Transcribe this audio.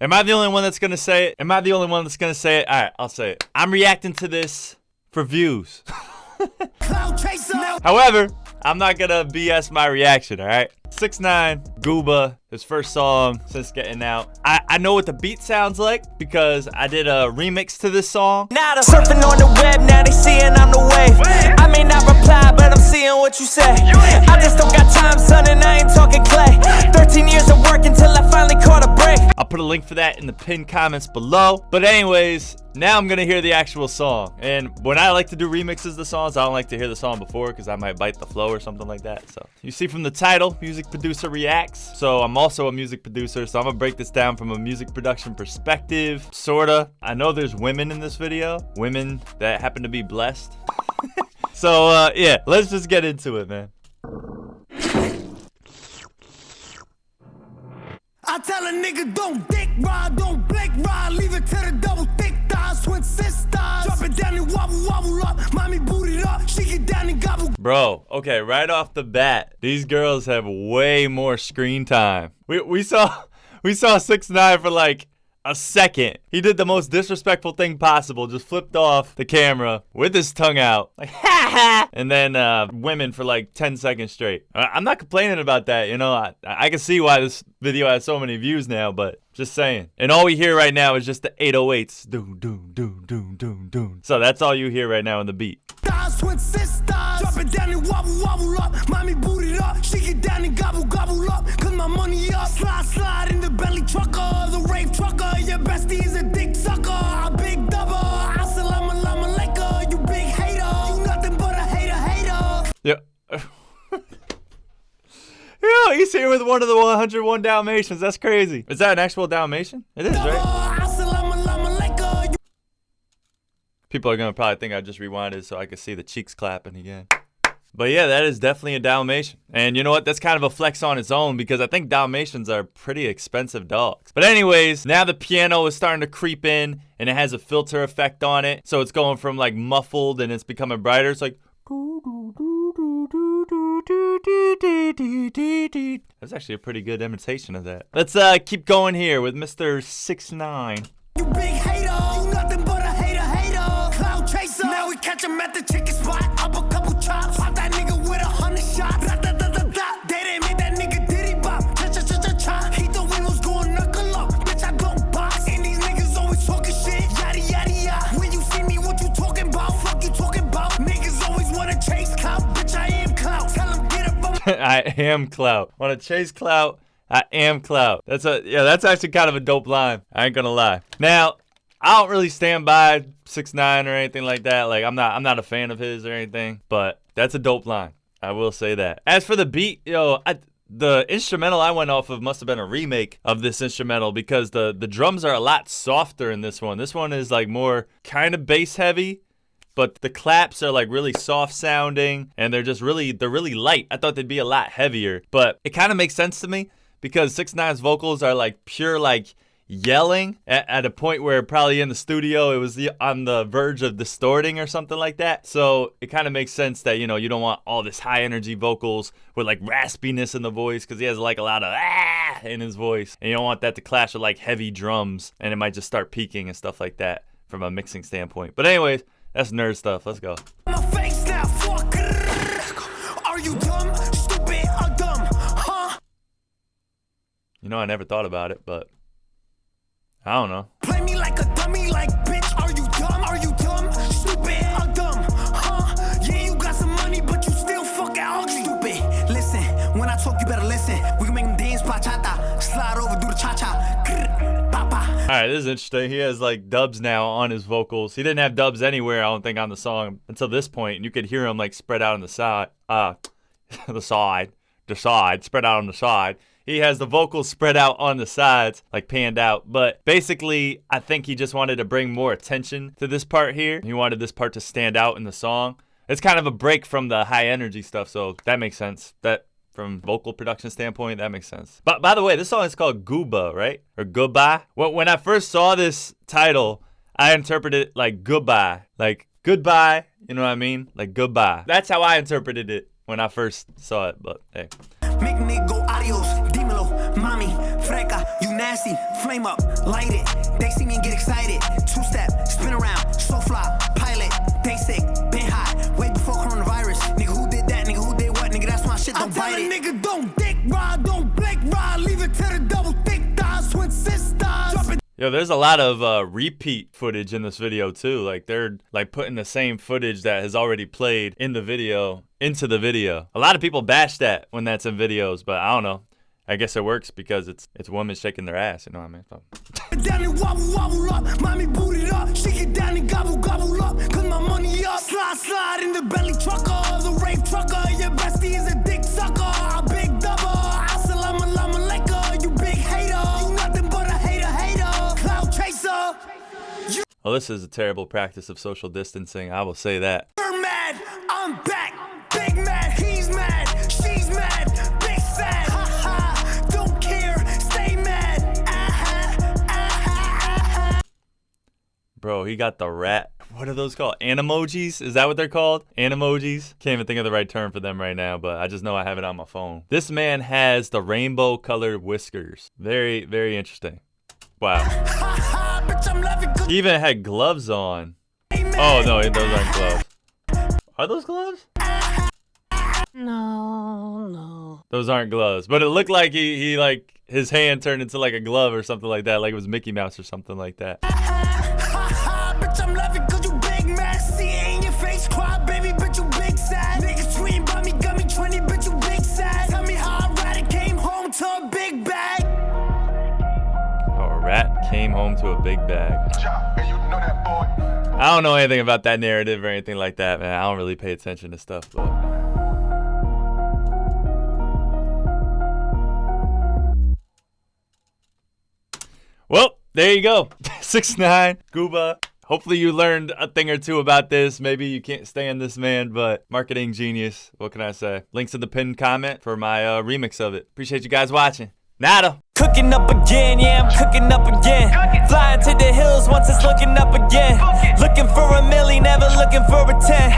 Am I the only one that's gonna say it? Am I the only one that's gonna say it? All right, I'll say it. I'm reacting to this for views. However, I'm not gonna BS my reaction, all right? 6IX9INE GOOBA, his first song since getting out. I know what the beat sounds like because I did a remix to this song. Nato. Surfing on the web, now they seeing I'm the wave. I may not reply, but I'm seeing what you say. I just don't got time, son, and I ain't talking clay. 13 years of work until I finally caught a break. I'll put a link for that in the pinned comments below. But anyways, now I'm gonna hear the actual song. And when I like to do remixes of songs, I don't like to hear the song before because I might bite the flow or something like that. So you see from the title, music producer reacts. So I'm also a music producer, so I'm gonna break this down from a music production perspective, sorta. I know there's women in this video, women that happen to be blessed. So yeah, let's just get into it, man. I tell a nigga don't dick ride, don't blink ride, leave it to the double thick thighs, twin sisters. Drop it down and wobble, wobble up, mommy booted up, she get down and gobble. Bro, okay, right off the bat, these girls have way more screen time. We saw 6IX9INE for like a second. He did the most disrespectful thing possible, just flipped off the camera with his tongue out, like ha ha, and then women for like 10 seconds straight. I'm not complaining about that, you know. I can see why this video has so many views now, but just saying. And all we hear right now is just the 808s, doom doom doom doom doom doom. So that's all you hear right now in the beat. Twin sisters, drop it down and wobble, wobble up, mommy booted up, she get down and gobble, gobble up, cause my money up, slide, slide in the Bentley trucker, the rave trucker, your bestie is a dick sucker, a big double, assalamu alaikum, you big hater, you nothing but a hater, hater. Yeah. Yo, he's here with one of the 101 Dalmatians. That's crazy. Is that an actual Dalmatian? It is, right? People are gonna probably think I just rewinded so I could see the cheeks clapping again. But yeah, that is definitely a Dalmatian. And you know what? That's kind of a flex on its own because I think Dalmatians are pretty expensive dogs. But anyways, now the piano is starting to creep in and it has a filter effect on it. So it's going from like muffled and it's becoming brighter. It's like that's actually a pretty good imitation of that. Let's keep going here with Mr. 6IX9INE. You big hater, you nothing but a hater, hater. Cloud chaser. Now we catch him at the chicken spot. Up a couple chops. Pop that nigga with 100 shots. Da, da, da, da, da. They didn't make that nigga diddy bop. Cha cha cha cha cha. He thought we was going knuckle up. Bitch, I don't box. And these niggas always talking shit. Yada yada yada. When you see me, what you talking about? Fuck you talking about. Niggas always wanna chase clout. Bitch, I am clout. Tell him get up on I am clout. Wanna chase clout? I am clout. That's actually kind of a dope line. I ain't gonna lie. Now, I don't really stand by 6IX9INE or anything like that. Like I'm not a fan of his or anything, but that's a dope line. I will say that. As for the beat, yo, the instrumental I went off of must have been a remake of this instrumental because the drums are a lot softer in this one. This one is like more kind of bass heavy, but the claps are like really soft sounding and they're really light. I thought they'd be a lot heavier, but it kind of makes sense to me because 6IX9INE's vocals are like pure like yelling at a point where probably in the studio it was on the verge of distorting or something like that. So it kind of makes sense that, you know, you don't want all this high energy vocals with like raspiness in the voice because he has like a lot of ah in his voice, and you don't want that to clash with like heavy drums and it might just start peaking and stuff like that from a mixing standpoint. But anyways, that's nerd stuff. Let's go. my face now. Fuck. Are you dumb, stupid, or dumb? Huh? You know, I never thought about it, but I don't know. Play me like a dummy, like bitch. Are you dumb? Are you dumb? Stupid or dumb? Huh? Yeah, you got some money, but you still fucking ugly. Stupid. Listen, when I talk, you better listen. We can make them dance bachata, slide over, do the cha cha. Papa. All right, this is interesting. He has like dubs now on his vocals. He didn't have dubs anywhere, I don't think, on the song until this point, and you could hear him like spread out on the side, the side, spread out on the side. He has the vocals spread out on the sides, like panned out. But basically, I think he just wanted to bring more attention to this part here. He wanted this part to stand out in the song. It's kind of a break from the high energy stuff, so that makes sense. That from vocal production standpoint, that makes sense. But by the way, this song is called Gooba, right? Or Goodbye. When I first saw this title, I interpreted it like goodbye. Like goodbye, you know what I mean? Like goodbye. That's how I interpreted it when I first saw it, but hey. Make me go adios, dímelo, mami, freca, you You nasty, flame up, light it. They see me and get excited. Two-step, spin around, so fly, pilot. Basic, been hot, way before coronavirus. Nigga, who did that? Nigga, who did what? Nigga, that's my shit, don't bite it. Nigga, don't dick ride, don't blink ride. Leave it to the double thick thighs, twin sisters. Yo, there's a lot of repeat footage in this video too. Like they're like putting the same footage that has already played in the video into the video. A lot of people bash that when that's in videos, but I don't know. I guess it works because it's women shaking their ass, you know what I mean? Down and wobble, wobble up. Mommy booted up. She get down and gobble, gobble up. Cause my money up. Slide, slide in the belly trucker. The rape trucker. Your bestie is a dick sucker. A big double. Assalamu alaikum. You big hater. You nothing but a hater, hater. Cloud chaser. Well, this is a terrible practice of social distancing. I will say that. You're mad. I'm back. Big mad. He's mad. She's mad. Big sad. Ha ha. Don't care. Stay mad. Bro, he got the rat. What are those called? Animojis? Is that what they're called? Animojis? Can't even think of the right term for them right now, but I just know I have it on my phone. This man has the rainbow colored whiskers. Very, very interesting. Wow. He even had gloves on. Oh, no, those aren't gloves. Are those gloves? No. Those aren't gloves. But it looked like he like, his hand turned into like a glove or something like that. Like it was Mickey Mouse or something like that. Bitch, I'm laughing cause you big mad. See it in your face, cry, baby, bitch, you big sad. Niggas tweeting about me, got me 20, bitch, you big sad. Tell me how a rat came home to a big bag. Oh, a rat came home to a big bag. I don't know anything about that narrative or anything like that, man. I don't really pay attention to stuff, but... Well, there you go. 6ix9ine Gooba. Hopefully you learned a thing or two about this. Maybe you can't stand this man, but marketing genius. What can I say? Links in the pinned comment for my remix of it. Appreciate you guys watching. Nato. Cooking up again, yeah, I'm cooking up again. Flying to the hills once it's looking up again. Looking for a milli, never looking for a 10.